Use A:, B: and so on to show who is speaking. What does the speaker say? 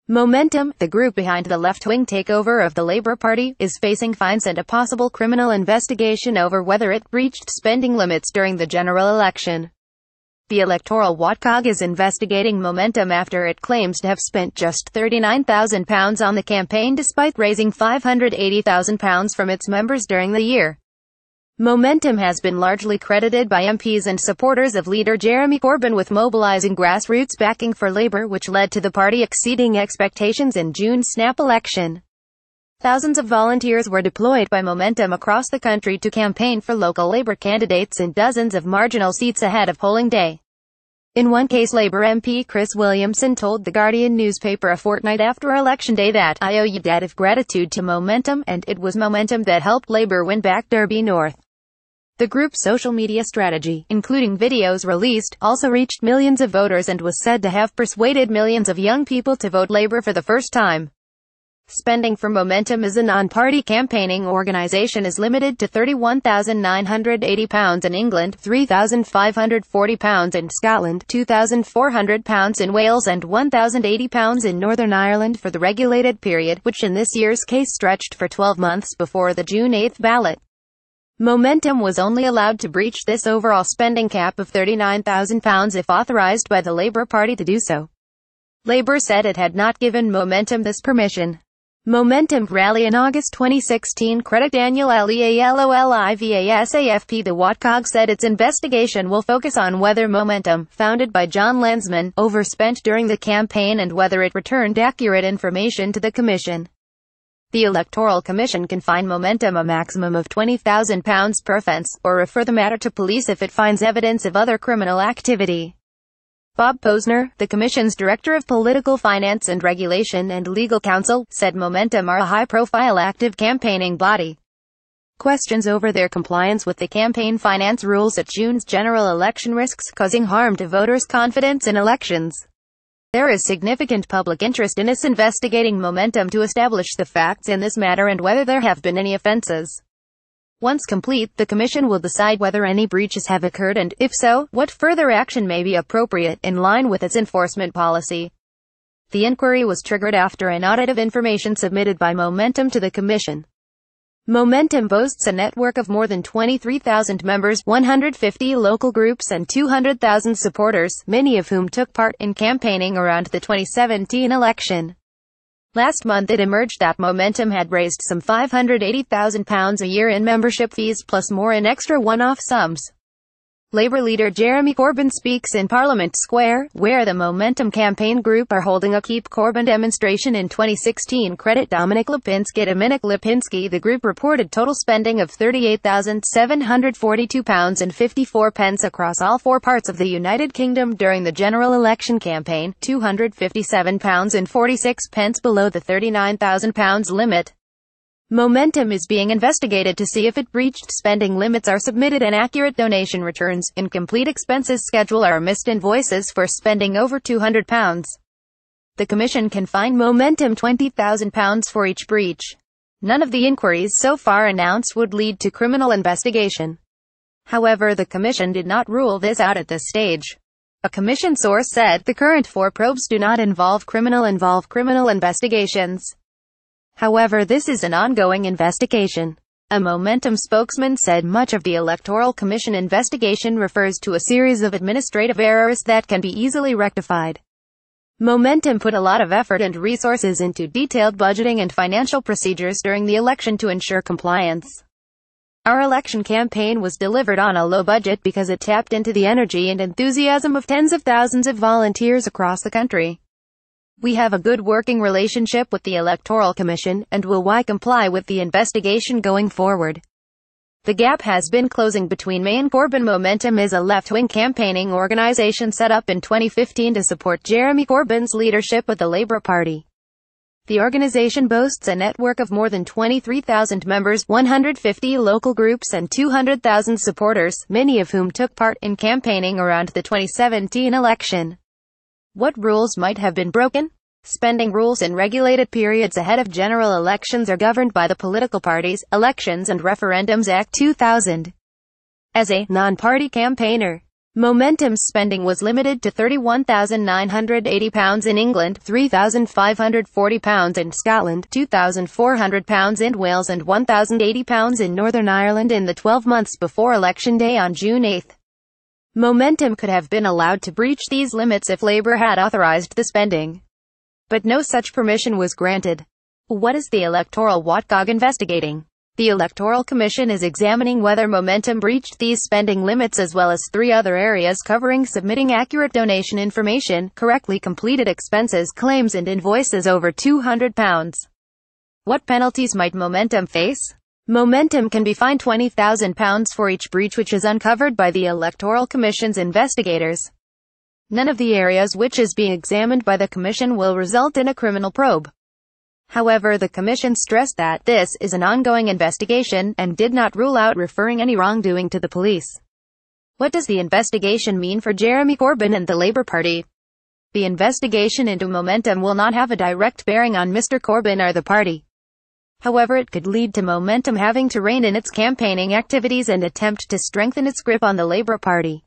A: Momentum, the group behind the left-wing takeover of the Labour Party, is facing fines and a possible criminal investigation over whether it breached spending limits during the general election. The electoral watcog is investigating Momentum after it claims to have spent just £39,000 on the campaign despite raising £580,000 from its members during the year. Momentum has been largely credited by MPs and supporters of leader Jeremy Corbyn with mobilising grassroots backing for Labour, which led to the party exceeding expectations in June's snap election. Thousands of volunteers were deployed by Momentum across the country to campaign for local Labour candidates in dozens of marginal seats ahead of polling day. In one case, Labour MP Chris Williamson told the Guardian newspaper a fortnight after Election Day that "I owe you a debt of gratitude to Momentum, and it was Momentum that helped Labour win back Derby North." The group's social media strategy, including videos released, also reached millions of voters and was said to have persuaded millions of young people to vote Labour for the first time. Spending for Momentum as a non-party campaigning organisation is limited to £31,980 in England, £3,540 in Scotland, £2,400 in Wales and £1,080 in Northern Ireland for the regulated period, which in this year's case stretched for 12 months before the June 8 ballot. Momentum was only allowed to breach this overall spending cap of £39,000 if authorised by the Labour Party to do so. Labour said it had not given Momentum this permission. Momentum rally in August 2016 credit Daniel Lealolivasafp. The watcog said its investigation will focus on whether Momentum, founded by John Lensman, overspent during the campaign and whether it returned accurate information to the Commission. The Electoral Commission can fine Momentum a maximum of £20,000 per offence, or refer the matter to police if it finds evidence of other criminal activity. Bob Posner, the Commission's Director of Political Finance and Regulation and Legal Counsel, said Momentum are a high-profile active campaigning body. Questions over their compliance with the campaign finance rules at June's general election risks causing harm to voters' confidence in elections. There is significant public interest in us investigating Momentum to establish the facts in this matter and whether there have been any offences. Once complete, the Commission will decide whether any breaches have occurred and, if so, what further action may be appropriate, in line with its enforcement policy. The inquiry was triggered after an audit of information submitted by Momentum to the Commission. Momentum boasts a network of more than 23,000 members, 150 local groups and 200,000 supporters, many of whom took part in campaigning around the 2017 election. Last month it emerged that Momentum had raised some £580,000 a year in membership fees plus more in extra one-off sums. Labour leader Jeremy Corbyn speaks in Parliament Square, where the Momentum campaign group are holding a Keep Corbyn demonstration in 2016. Credit Dominic Lipinski. The group reported total spending of £38,742.54 across all four parts of the United Kingdom during the general election campaign, £257.46 below the £39,000 limit. Momentum is being investigated to see if it breached spending limits, are submitted inaccurate donation returns, incomplete expenses schedule, or missed invoices for spending over £200. The Commission can fine Momentum £20,000 for each breach. None of the inquiries so far announced would lead to criminal investigation. However, the Commission did not rule this out at this stage. A Commission source said, the current four probes do not involve criminal investigations. However, this is an ongoing investigation. A Momentum spokesman said much of the Electoral Commission investigation refers to a series of administrative errors that can be easily rectified. Momentum put a lot of effort and resources into detailed budgeting and financial procedures during the election to ensure compliance. Our election campaign was delivered on a low budget because it tapped into the energy and enthusiasm of tens of thousands of volunteers across the country. We have a good working relationship with the Electoral Commission, and will comply with the investigation going forward. The gap has been closing between May and Corbyn. Momentum is a left-wing campaigning organisation set up in 2015 to support Jeremy Corbyn's leadership of the Labour Party. The organisation boasts a network of more than 23,000 members, 150 local groups and 200,000 supporters, many of whom took part in campaigning around the 2017 election. What rules might have been broken? Spending rules in regulated periods ahead of general elections are governed by the Political Parties, Elections and Referendums Act 2000. As a non-party campaigner, Momentum's spending was limited to £31,980 in England, £3,540 in Scotland, £2,400 in Wales and £1,080 in Northern Ireland in the 12 months before Election Day on June 8. Momentum could have been allowed to breach these limits if Labour had authorised the spending. But no such permission was granted. What is the electoral watcog investigating? The Electoral Commission is examining whether Momentum breached these spending limits as well as 3 other areas covering submitting accurate donation information, correctly completed expenses claims and invoices over £200. What penalties might Momentum face? Momentum can be fined £20,000 for each breach which is uncovered by the Electoral Commission's investigators. None of the areas which is being examined by the Commission will result in a criminal probe. However, the Commission stressed that this is an ongoing investigation, and did not rule out referring any wrongdoing to the police. What does the investigation mean for Jeremy Corbyn and the Labour Party? The investigation into Momentum will not have a direct bearing on Mr. Corbyn or the party. However, it could lead to Momentum having to rein in its campaigning activities and attempt to strengthen its grip on the Labour Party.